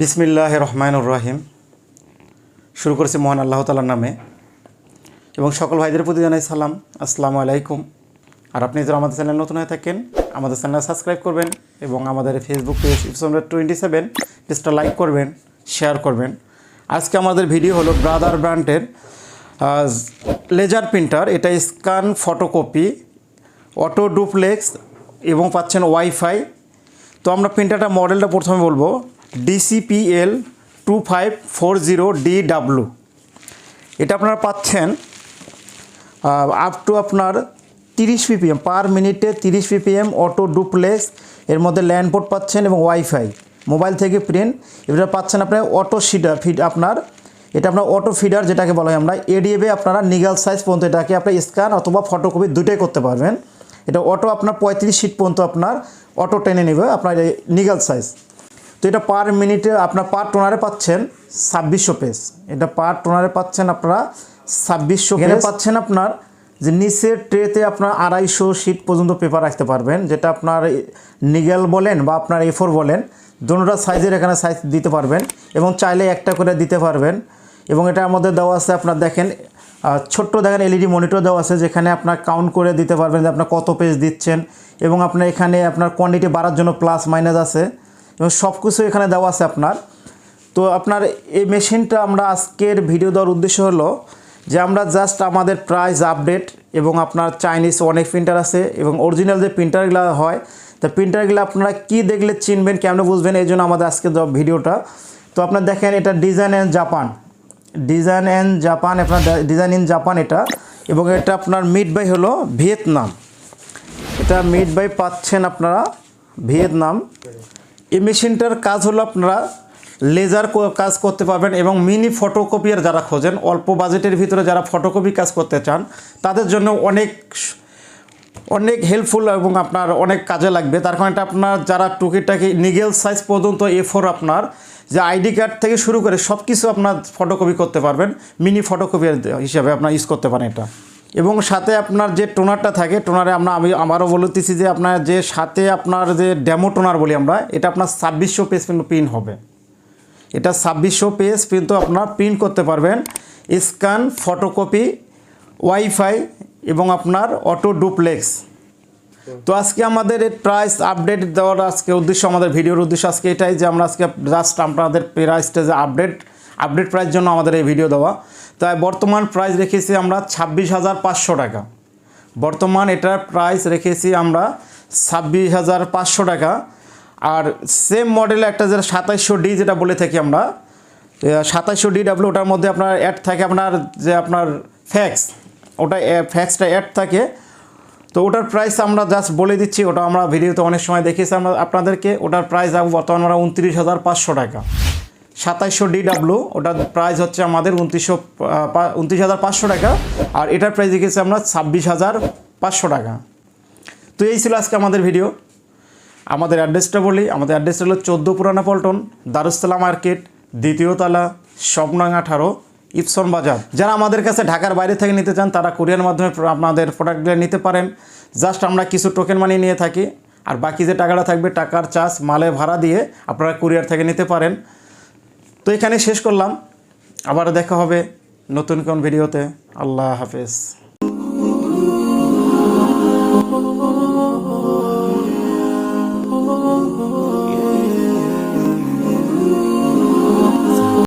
বিসমিল্লাহির রহমানির রহিম। শুরু করেছি মহান আল্লাহ তাআলার নামে এবং সকল ভাইদের প্রতি জানাই সালাম, আসসালামু আলাইকুম। আর আপনি যদি আমাদের চ্যানেল নতুন হয়ে থাকেন আমাদের চ্যানেল সাবস্ক্রাইব করবেন এবং আমাদের ফেসবুক পেজ epson27 পেজটা লাইক করবেন, শেয়ার করবেন। আজকে আমাদের ভিডিও হলো ব্রাদার ব্র্যান্ডের লেজার প্রিন্টার। এটা স্ক্যান, ফটোকপি, অটো ডুপ্লেক্স এবং পাচ্ছেন ওয়াইফাই। তো আমরা প্রিন্টারটা মডেলটা প্রথমে বলবো DCPL2540DW। এটা আপনারা পাচ্ছেন আপ টু আপনার 30 ppm পার মিনিটে 30 ppm অটো ডুপ্লেক্স। এর মধ্যে ল্যান্ড পোর্ট পাচ্ছেন এবং ওয়াইফাই, মোবাইল থেকে প্রিন্ট। এটা পাচ্ছেন আপনার অটো ফিড আপনার এটা আপনার অটো ফিডার যেটাকে বলা হয় আমরা এডিএবে আপনারা নিগাল সাইজ পর্যন্ত এটাকে আপনার স্ক্যান অথবা ফটোকপি দুটোই করতে পারবেন। এটা অটো আপনার 35 শিট পর্যন্ত আপনার অটো টেনে নেবে আপনার নিগাল সাইজ। তো এটা পার মিনিটে আপনার পার টোনারে পাচ্ছেন 2600 পেজ। এটা পার টোনারে পাচ্ছেন আপনারা 2600 পেজ পাচ্ছেন। আপনার যে নিচের ট্রেতে আপনার 250 শিট পর্যন্ত পেপার রাখতে পারবেন, যেটা আপনার নিগেল বলেন বা আপনার A4 বলেন, দুটোটা সাইজের এখানে সাইজ দিতে পারবেন এবং চাইলে একটা করে দিতে পারবেন। এবং এটার মধ্যে দেওয়া আছে আপনার দেখেন ছোট্ট দেখেন এলইডি মনিটর দেওয়া আছে, যেখানে আপনার কাউন্ট করে দিতে পারবেন যে আপনার কত পেজ দিচ্ছেন। এবং আপনার এখানে আপনার কোয়ান্টিটি বাড়ার জন্য প্লাস মাইনাস আছে এবং সব কিছু এখানে দেওয়া আছে আপনার। তো আপনার এই মেশিনটা আমরা আজকের ভিডিও দেওয়ার উদ্দেশ্য হলো যে আমরা জাস্ট আমাদের প্রাইস আপডেট এবং আপনার চাইনিজ অনেক প্রিন্টার আছে এবং অরিজিনাল যে প্রিন্টারগুলো হয়, তা প্রিন্টারগুলো আপনারা কি দেখলে চিনবেন, কেমন বুঝবেন, এই জন্য আমাদের আজকে ভিডিওটা। তো আপনার দেখেন এটা ডিজাইন ইন জাপান আপনার ডিজাইন ইন জাপান এটা। এবং এটা আপনার মেড বাই হলো ভিয়েতনাম। এটা মেড বাই পাচ্ছেন আপনারা ভিয়েতনাম। এই মেশিনটার কাজ হলো আপনারা লেজার কাজ করতে পারবেন এবং মিনি ফটোকপিয়ার যারা খোঁজেন, অল্প বাজেটের ভিতরে যারা ফটোকপি কাজ করতে চান তাদের জন্য অনেক হেল্পফুল এবং আপনার অনেক কাজে লাগবে। তার কারণে এটা আপনার যারা টুকিটাকি নিগেল সাইজ পর্যন্ত A4 আপনার যে আইডি কার্ড থেকে শুরু করে সব কিছু আপনার ফটোকপি করতে পারবেন, মিনি ফটোকপিয়ার হিসাবে আপনার ইউজ করতে পারেন এটা। এবং সাথে আপনার যে টোনারটা থাকে, টোনারে আমি আমারও বলতেছি যে আপনার যে সাথে আপনার যে ডেমো টোনার বলি আমরা, এটা আপনার 2600 পেজ কিন্তু প্রিন্ট হবে। এটা 2600 পেজ কিন্তু আপনার প্রিন্ট করতে পারবেন, স্ক্যান, ফটোকপি, ওয়াইফাই এবং আপনার অটো ডুপ্লেক্স। তো আজকে আমাদের এই প্রাইস আপডেট দেওয়ার আজকে উদ্দেশ্য, আমাদের ভিডিওর উদ্দেশ্য আজকে এটাই যে আমরা আজকে জাস্ট আপনাদের প্রাইসটা যে আপডেট প্রাইস জন্য আমাদের এই ভিডিও দেওয়া। তাই বর্তমান প্রাইস রেখেছি আমরা 26,500 টাকা। বর্তমান এটার প্রাইস রেখেছি আমরা 26,500 টাকা। আর সেম মডেলে একটা যেটা 2700D যেটা বলে থাকি আমরা 2700DW, ওটার মধ্যে আপনার অ্যাড থাকে আপনার যে আপনার ফ্যাক্সটা অ্যাড থাকে। তো ওটার প্রাইস আমরা জাস্ট বলে দিচ্ছি, ওটা আমরা ভিডিওতে অনেক সময় দেখিয়েছি আমরা আপনাদেরকে। ওটার প্রাইস বর্তমানে আমরা 29,500 টাকা। 2700DW ওটার প্রাইস হচ্ছে আমাদের 29,500 টাকা। আর এটার প্রাইস রেখেছি আমরা 26,500 টাকা। তো এই ছিল আজকে আমাদের ভিডিও। আমাদের অ্যাড্রেসটা বলি, আমাদের অ্যাড্রেসটা হলো 14 পুরানা পল্টন, দারুসালাম মার্কেট, দ্বিতীয় তলা, শপ নং 18, ইপসন বাজার। যারা আমাদের কাছে ঢাকার বাইরে থেকে নিতে চান তারা কুরিয়ার মাধ্যমে আপনাদের প্রোডাক্টগুলো নিতে পারেন। জাস্ট আমরা কিছু টোকেন মানি নিয়ে থাকি, আর বাকি যে টাকাটা থাকবে টাকার চার্জ মালে ভাড়া দিয়ে আপনারা কুরিয়ার থেকে নিতে পারেন। তো এখানে শেষ করলাম, আবার দেখা হবে নতুন কোন ভিডিওতে। আল্লাহ হাফেজ।